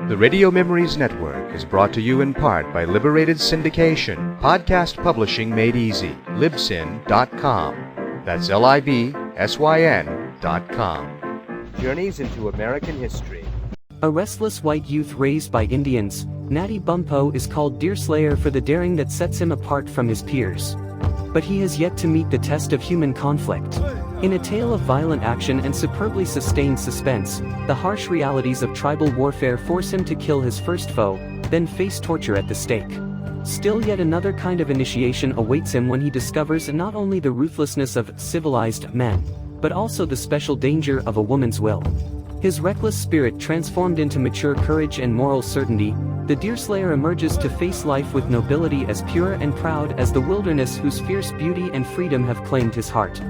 The Radio Memories Network is brought to you in part by Liberated Syndication, podcast publishing made easy, libsyn.com. That's LIBSYN.com. Journeys into American history. A restless white youth raised by Indians, Natty Bumppo is called Deerslayer for the daring that sets him apart from his peers. But he has yet to meet the test of human conflict. In a tale of violent action and superbly sustained suspense, the harsh realities of tribal warfare force him to kill his first foe, then face torture at the stake. Still yet another kind of initiation awaits him when he discovers not only the ruthlessness of civilized men, but also the special danger of a woman's will. His reckless spirit transformed into mature courage and moral certainty, the Deerslayer emerges to face life with nobility as pure and proud as the wilderness whose fierce beauty and freedom have claimed his heart.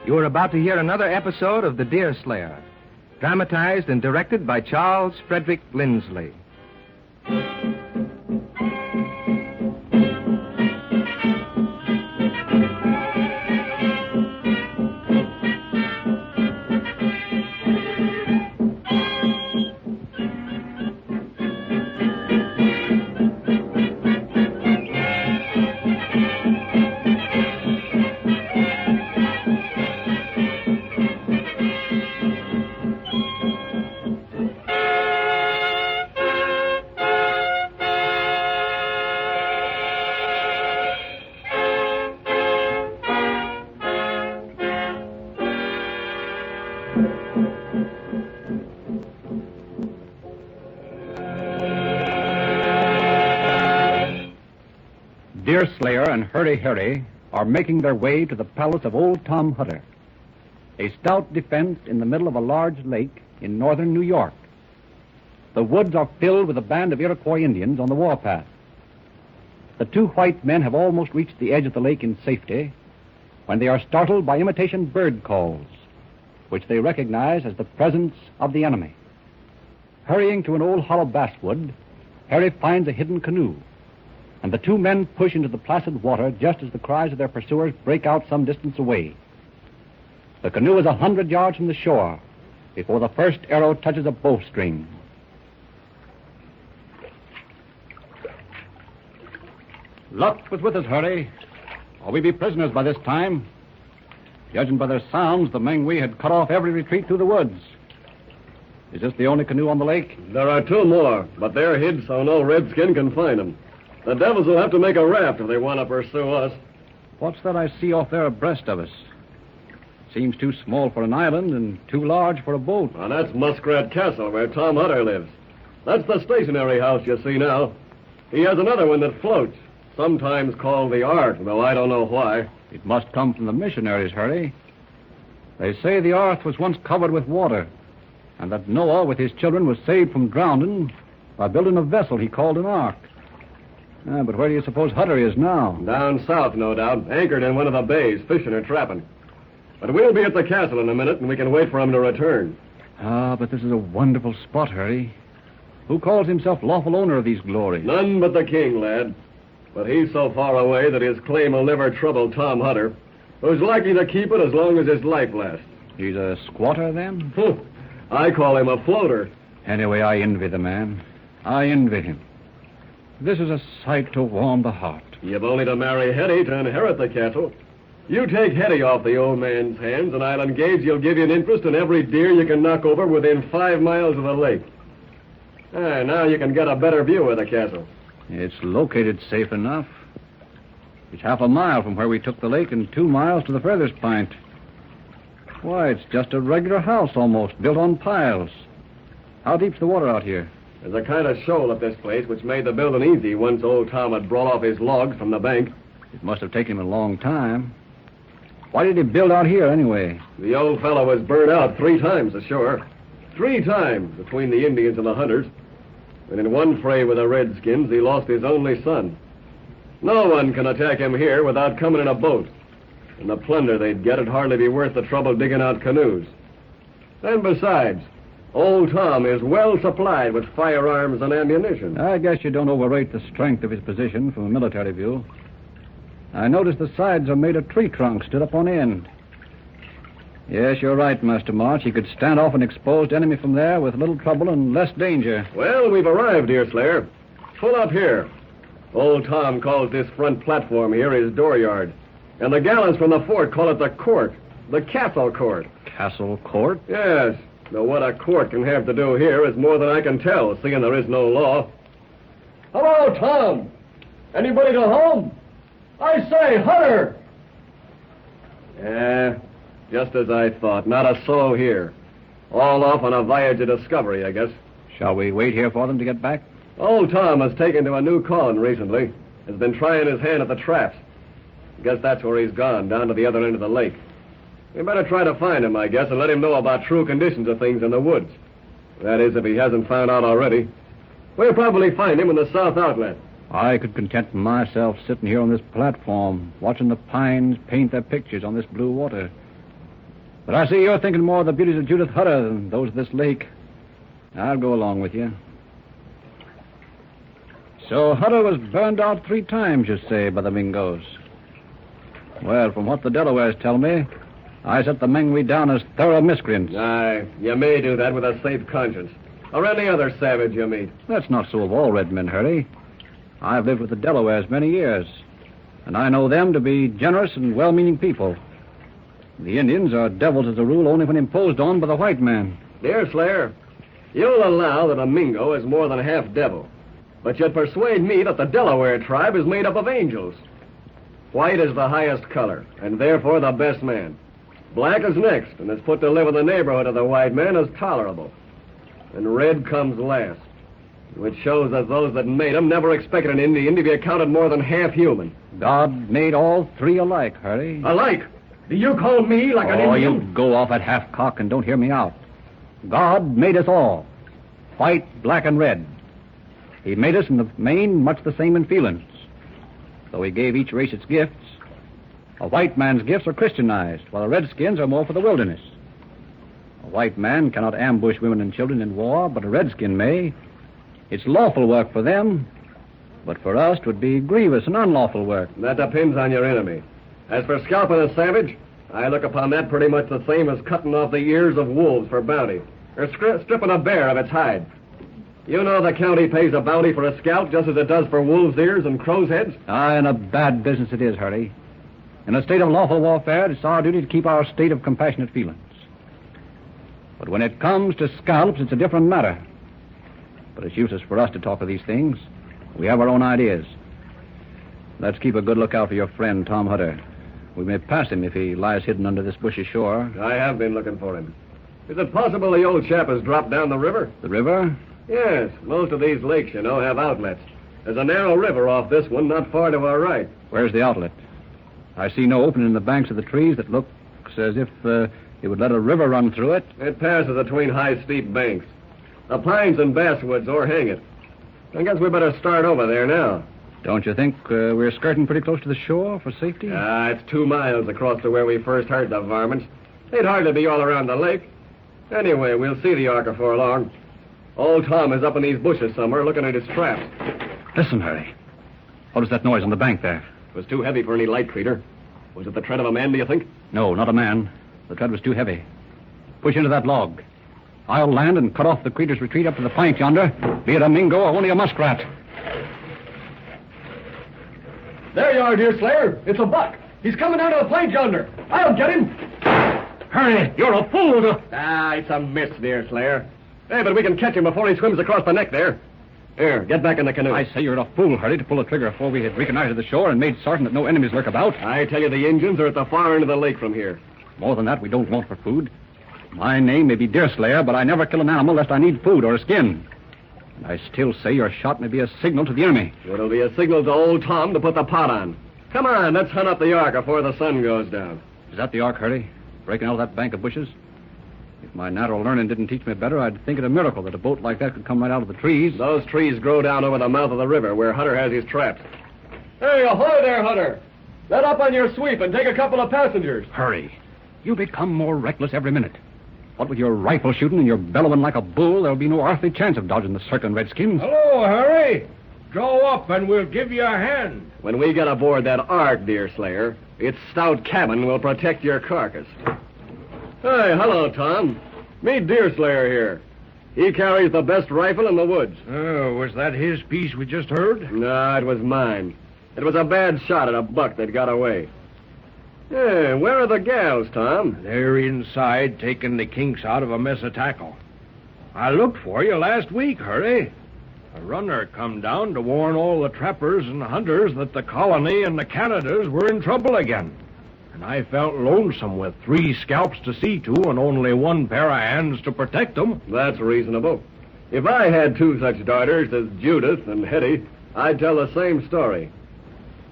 You are about to hear another episode of The Deerslayer, dramatized and directed by Charles Frederick Lindsley. Deerslayer and Hurry Harry are making their way to the palace of Old Tom Hutter, a stout defense in the middle of a large lake in northern New York. The woods are filled with a band of Iroquois Indians on the warpath. The two white men have almost reached the edge of the lake in safety when they are startled by imitation bird calls, which they recognize as the presence of the enemy. Hurrying to an old hollow basswood, Harry finds a hidden canoe, and the two men push into the placid water just as the cries of their pursuers break out some distance away. The canoe is 100 yards from the shore before the first arrow touches a bowstring. Luck was with us, Hurry, or we'd be prisoners by this time. Judging by their sounds, the Mengwe had cut off every retreat through the woods. Is this the only canoe on the lake? There are two more, but they're hid so no redskin can find them. The devils will have to make a raft if they want to pursue us. What's that I see off there abreast of us? Seems too small for an island and too large for a boat. Now, that's Muskrat Castle, where Tom Hutter lives. That's the stationary house you see now. He has another one that floats, sometimes called the Ark, though I don't know why. It must come from the missionaries, Hurry. They say the earth was once covered with water, and that Noah with his children was saved from drowning by building a vessel he called an ark. But where do you suppose Hutter is now? Down south, no doubt, anchored in one of the bays, fishing or trapping. But we'll be at the castle in a minute, and we can wait for him to return. But this is a wonderful spot, Hurry. Who calls himself lawful owner of these glories? None but the king, lad. But he's so far away that his claim will never trouble Tom Hutter, who's likely to keep it as long as his life lasts. He's a squatter, then? I call him a floater. Anyway, I envy the man. I envy him. This is a sight to warm the heart. You've only to marry Hetty to inherit the castle. You take Hetty off the old man's hands, and I'll engage he'll give you an interest in every deer you can knock over within 5 miles of the lake. Now you can get a better view of the castle. It's located safe enough. It's half a mile from where we took the lake and 2 miles to the furthest point. Why, it's just a regular house almost, built on piles. How deep's the water out here? There's a kind of shoal at this place which made the building easy once old Tom had brought off his logs from the bank. It must have taken him a long time. Why did he build out here, anyway? The old fellow was burned out 3 times ashore. 3 times between the Indians and the hunters. And in one fray with the Redskins, he lost his only son. No one can attack him here without coming in a boat. And the plunder they'd get would hardly be worth the trouble digging out canoes. And besides, Old Tom is well supplied with firearms and ammunition. I guess you don't overrate the strength of his position from a military view. I notice the sides are made of tree trunks stood up on end. Yes, you're right, Master March. He could stand off an exposed enemy from there with little trouble and less danger. Well, we've arrived, Deerslayer. Pull up here. Old Tom calls this front platform here his dooryard. And the gallants from the fort call it the court. The castle court. Castle Court? Yes. Though what a court can have to do here is more than I can tell, seeing there is no law. Hello, Tom. Anybody go home? I say, Hunter! Yeah, just as I thought. Not a soul here. All off on a voyage of discovery, I guess. Shall we wait here for them to get back? Old Tom has taken to a new calling recently. Has been trying his hand at the traps. Guess that's where he's gone, down to the other end of the lake. We better try to find him, I guess, and let him know about true conditions of things in the woods. That is, if he hasn't found out already. We'll probably find him in the south outlet. I could content myself sitting here on this platform, watching the pines paint their pictures on this blue water. But I see you're thinking more of the beauties of Judith Hutter than those of this lake. I'll go along with you. So Hutter was burned out 3 times, you say, by the Mingos. Well, from what the Delawares tell me, I set the Mengwe down as thorough miscreants. Aye, you may do that with a safe conscience. Or any other savage you meet. That's not so of all red men, Hurry. I've lived with the Delawares many years, and I know them to be generous and well-meaning people. The Indians are devils as a rule only when imposed on by the white man. Deerslayer, you'll allow that a Mingo is more than half devil. But you'd persuade me that the Delaware tribe is made up of angels. White is the highest color, and therefore the best man. Black is next, and is put to live in the neighborhood of the white man as tolerable. And red comes last, which shows that those that made him never expected an Indian to be accounted more than half human. God made all 3 alike, Hurry. Alike? Do you call me like an Indian? Oh, you go off at half-cock and don't hear me out. God made us all, white, black, and red. He made us in the main much the same in feelings. Though he gave each race its gifts, a white man's gifts are Christianized, while the redskins are more for the wilderness. A white man cannot ambush women and children in war, but a redskin may. It's lawful work for them, but for us it would be grievous and unlawful work. That depends on your enemy. As for scalping a savage, I look upon that pretty much the same as cutting off the ears of wolves for bounty, or stripping a bear of its hide. You know the county pays a bounty for a scalp just as it does for wolves' ears and crow's heads? Aye, and a bad business it is, Hurry. In a state of lawful warfare, it's our duty to keep our state of compassionate feelings. But when it comes to scalps, it's a different matter. But it's useless for us to talk of these things. We have our own ideas. Let's keep a good lookout for your friend, Tom Hutter. We may pass him if he lies hidden under this bushy shore. I have been looking for him. Is it possible the old chap has dropped down the river? The river? Yes, most of these lakes, you know, have outlets. There's a narrow river off this one, not far to our right. Where's the outlet? I see no opening in the banks of the trees that looks as if it would let a river run through it. It passes between high, steep banks. The pines and basswoods o'erhang it. I guess we better start over there now. Don't you think we're skirting pretty close to the shore for safety? It's 2 miles across to where we first heard the varmints. They'd hardly be all around the lake. Anyway, we'll see the Ark before long. Old Tom is up in these bushes somewhere looking at his traps. Listen, Hurry. What is that noise on the bank there? It was too heavy for any light creature. Was it the tread of a man, do you think? No, not a man. The tread was too heavy. Push into that log. I'll land and cut off the creature's retreat up to the plank yonder, be it a Mingo or only a muskrat. There you are, Deerslayer. It's a buck. He's coming out of the plank yonder. I'll get him. Hurry, you're a fool to... It's a miss, Deerslayer. Hey, but we can catch him before he swims across the neck there. Here, get back in the canoe. I say you're a fool, Hurry, to pull the trigger before we had reconnoitered the shore and made certain that no enemies lurk about. I tell you, the Indians are at the far end of the lake from here. More than that, we don't want for food. My name may be Deerslayer, but I never kill an animal lest I need food or a skin. And I still say your shot may be a signal to the enemy. It'll be a signal to old Tom to put the pot on. Come on, let's hunt up the Ark before the sun goes down. Is that the Ark, Hurry? Breaking out of that bank of bushes? If my natural learning didn't teach me better, I'd think it a miracle that a boat like that could come right out of the trees. Those trees grow down over the mouth of the river where Hutter has his traps. Hey, ahoy there, Hutter. Let up on your sweep and take a couple of passengers. Hurry. You become more reckless every minute. What with your rifle shooting and your bellowing like a bull, there'll be no earthly chance of dodging the circling redskins. Hello, Hurry. Draw up and we'll give you a hand. When we get aboard that Ark, Deerslayer, its stout cabin will protect your carcass. Hey, hello, Tom. Meet Deerslayer here. He carries the best rifle in the woods. Oh, was that his piece we just heard? No, it was mine. It was a bad shot at a buck that got away. Hey, where are the gals, Tom? They're inside taking the kinks out of a mess of tackle. I looked for you last week, Hurry. A runner come down to warn all the trappers and hunters that the colony and the Canadas were in trouble again. And I felt lonesome with 3 scalps to see to and only 1 pair of hands to protect them. That's reasonable. If I had 2 such daughters as Judith and Hetty, I'd tell the same story.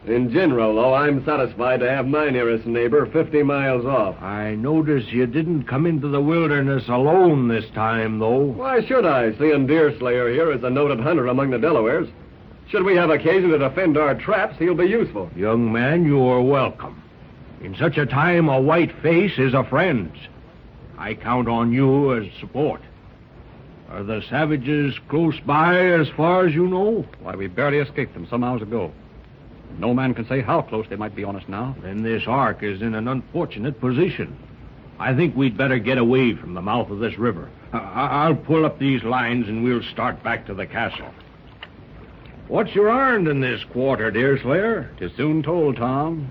In general, though, I'm satisfied to have my nearest neighbor 50 miles off. I notice you didn't come into the wilderness alone this time, though. Why should I, seeing Deerslayer here as a noted hunter among the Delawares? Should we have occasion to defend our traps, he'll be useful. Young man, you are welcome. In such a time, a white face is a friend. I count on you as support. Are the savages close by as far as you know? Why, we barely escaped them some hours ago. No man can say how close they might be on us now. Then this ark is in an unfortunate position. I think we'd better get away from the mouth of this river. I'll pull up these lines and we'll start back to the castle. What's your errand in this quarter, Deerslayer? 'Tis soon told, Tom.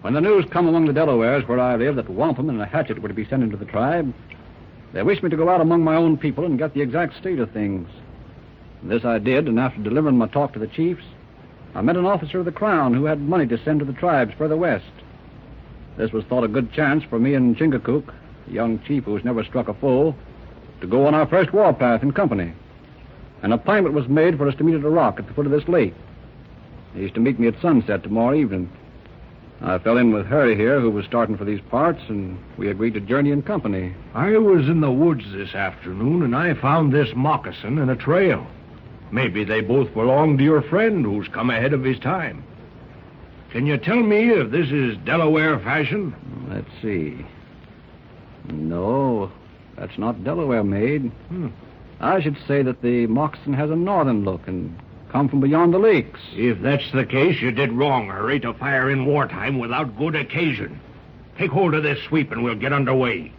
When the news come among the Delawares where I live that wampum and a hatchet were to be sent into the tribe, they wished me to go out among my own people and get the exact state of things. This I did, and after delivering my talk to the chiefs, I met an officer of the Crown who had money to send to the tribes further west. This was thought a good chance for me and Chingachgook, a young chief who has never struck a foe, to go on our first warpath in company. An appointment was made for us to meet at a rock at the foot of this lake. He's to meet me at sunset tomorrow evening. I fell in with Hurry here, who was starting for these parts, and we agreed to journey in company. I was in the woods this afternoon, and I found this moccasin and a trail. Maybe they both belong to your friend who's come ahead of his time. Can you tell me if this is Delaware fashion? Let's see. No, that's not Delaware made. I should say that the moccasin has a northern look and come from beyond the lakes. If that's the case, you did wrong, Hurry, to fire in wartime without good occasion. Take hold of this sweep and we'll get underway.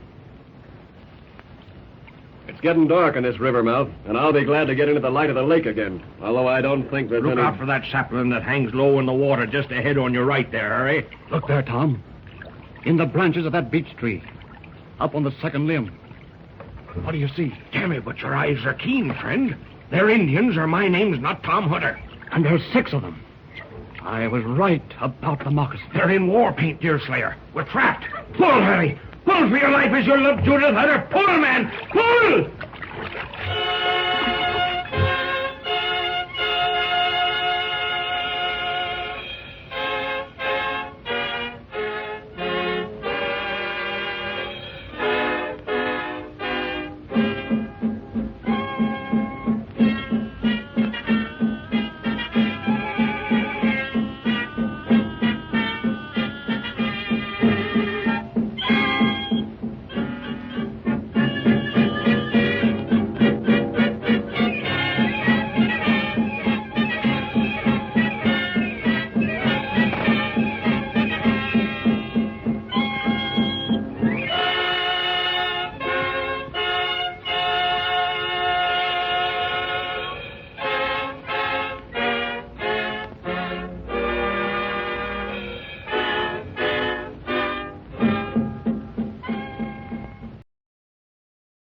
It's getting dark in this river mouth, and I'll be glad to get into the light of the lake again, although I don't think there's Look any... out for that sapling that hangs low in the water just ahead on your right there, Hurry. Look there, Tom. In the branches of that beech tree. Up on the second limb. What do you see? Damn it, but your eyes are keen, friend. They're Indians, or my name's not Tom Hutter. And there's 6 of them. I was right about the moccasin. They're in war paint, Deerslayer. We're trapped. Pull, Hurry. Pull for your life as you love Judith Hutter. Pull, man. Pull!